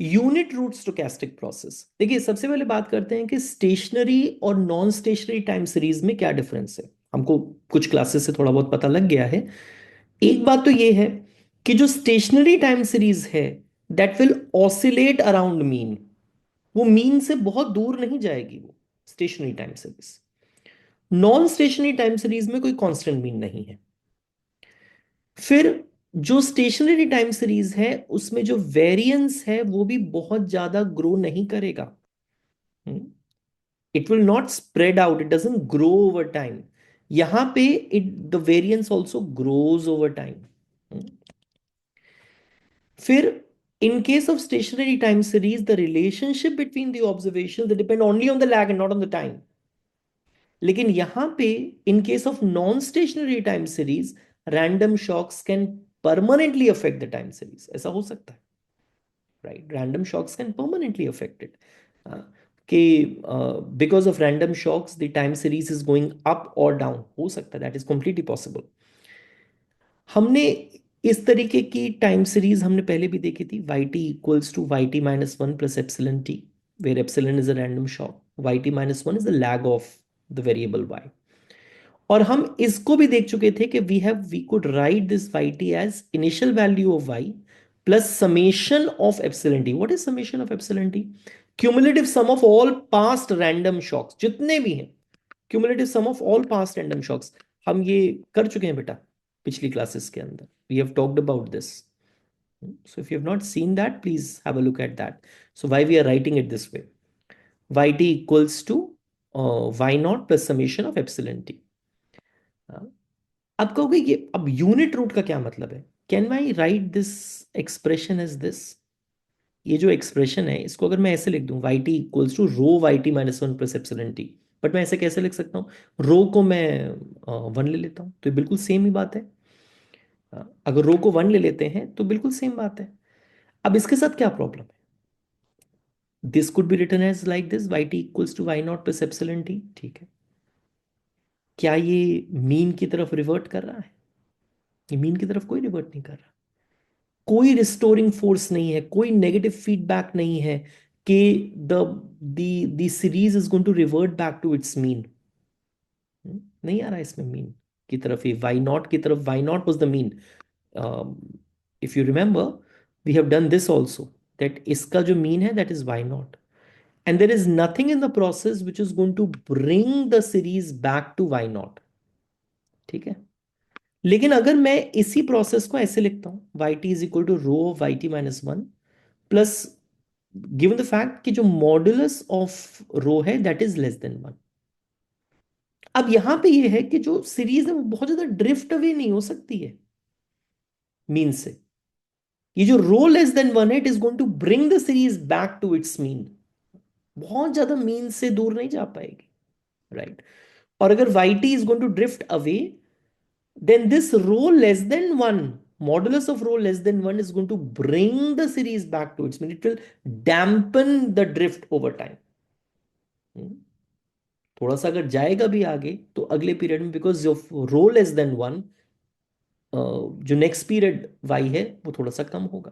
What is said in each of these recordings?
Unit root stochastic process. देखिए सबसे पहले बात करते हैं कि स्टेशनरी और नॉन स्टेशनरी टाइम सीरीज में क्या डिफरेंस है। हमको कुछ क्लासेस से थोड़ा बहुत पता लग गया है। एक बात तो ये है कि जो स्टेशनरी टाइम सीरीज है that will oscillate around mean, वो मीन से बहुत दूर नहीं जाएगी वो stationary time series. Non stationary time series में कोई कांस्टेंट मीन नहीं है। फिर जो स्टेशनरी टाइम सीरीज है उसमें जो वेरिएंस है वो भी बहुत ज्यादा ग्रो नहीं करेगा। It will not spread out, it doesn't grow over time. यहां पे it the variance also grows over time. फिर in case of stationary time series, the relationship between the observations they depend only on the lag and not on the time. लेकिन यहां पे in case of non-stationary time series, random shocks can permanently affect the time series. ऐसा हो सकता है, right? Random shocks can permanently affect it. कि because of random shocks, the time series is going up or down. हो सकता है, that is completely possible. हमने इस तरीके की टाइम सीरीज हमने पहले भी देखी थी, Y T equals to Y T minus one plus epsilon T, where epsilon is a random shock, Y T minus one is the lag of the variable Y. और हम इसको भी देख चुके थे कि we could write this Y T as initial value of Y plus summation of epsilon T. What is summation of epsilon T? Cumulative sum of all past random shocks जितने भी हैं, cumulative sum of all past random shocks. हम ये कर चुके हैं बेटा पिछली क्लासेस के अंदर, we have talked about this. So if you have not seen that, please have a look at that. So why we are writing it this way? Yt equals to y naught plus summation of epsilon t. अब कहोगे ये अब unit root का क्या मतलब है? Can I write this expression as this? ये जो एक्सप्रेशन है इसको अगर मैं ऐसे लिख दूं, Y T equals to rho Y T minus one plus epsilon T, but मैं ऐसे कैसे लिख सकता हूँ? रो को मैं वन ले लेता हूँ तो ये बिल्कुल सेम ही बात है। अगर रो को वन ले लेते हैं तो बिल्कुल सेम बात है। अब इसके साथ क्या प्रॉब्लम है? This could be written as like this, Y T equals to Y naught plus epsilon T. ठीक है, क्या ये मीन की तरफ रिवर्ट कर रहा है? ये मीन की तरफ कोई रिवर्ट नहीं कर रहा। कोई रिस्टोरिंग फोर्स नहीं है, कोई नेगेटिव फीडबैक नहीं है कि the the series is going to revert back to its mean. नहीं आ रहा है इसमें मीन की तरफ, ये वाई नॉट की तरफ, Y naught was the mean. If you remember we have done this also, that इसका जो मीन है that is Y naught, and there is nothing in the process which is going to bring the series back to y naught। ठीक है, लेकिन अगर मैं इसी process को ऐसे लिखता हूं, Y T is equal to rho of Y T minus one plus, given the fact कि जो मॉडुलस ऑफ रो है that is less than one. अब यहां पे ये है कि जो सीरीज है वो बहुत ज्यादा ड्रिफ्ट अवे नहीं हो सकती है मीन से। ये जो रो लेस देन वन है it is going to bring the series back to its mean, बहुत ज्यादा मीन से दूर नहीं जा पाएगी, राइट? और अगर yt is going to drift away, then this rho less than 1, modulus of rho less than 1 is going to bring the series back to its mean. It will dampen the drift over time। थोड़ा सा अगर जाएगा भी आगे तो अगले period में, because of rho less than 1, जो नेक्स्ट पीरियड y है वो थोड़ा सा कम होगा,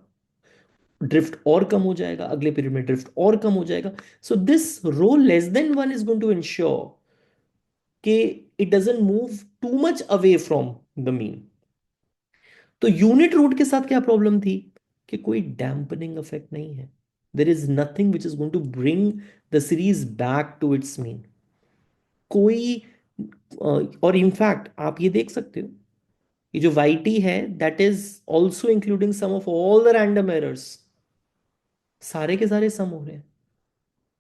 ड्रिफ्ट और कम हो जाएगा, अगले पीरियड में ड्रिफ्ट और कम हो जाएगा। So this row less than 1 is going to ensure कि it doesn't move too much away from the mean. तो यूनिट रूट के साथ क्या प्रॉब्लम थी कि कोई डैम्पनिंग इफेक्ट नहीं है, there is nothing which is going to bring the series back to its mean. कोई और इनफैक्ट आप ये देख सकते हो, ये जो वाई टी है that is also including sum of all the random errors, सारे के सारे सम हो रहे हैं।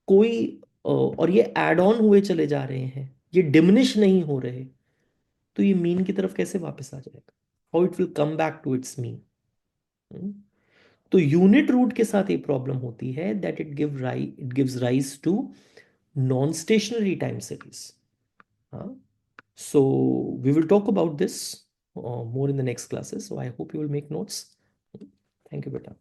कोई और ये एड ऑन हुए चले जा रहे हैं, ये डिमिनिश नहीं हो रहे। तो ये मीन की तरफ कैसे वापस आ जाएगा? How it will come back to its mean? तो यूनिट रूट के साथ एक प्रॉब्लम होती है that it gives rise to non stationary time series. So we will talk about this more in the next classes, so I hope you will make notes। Thank you बेटा।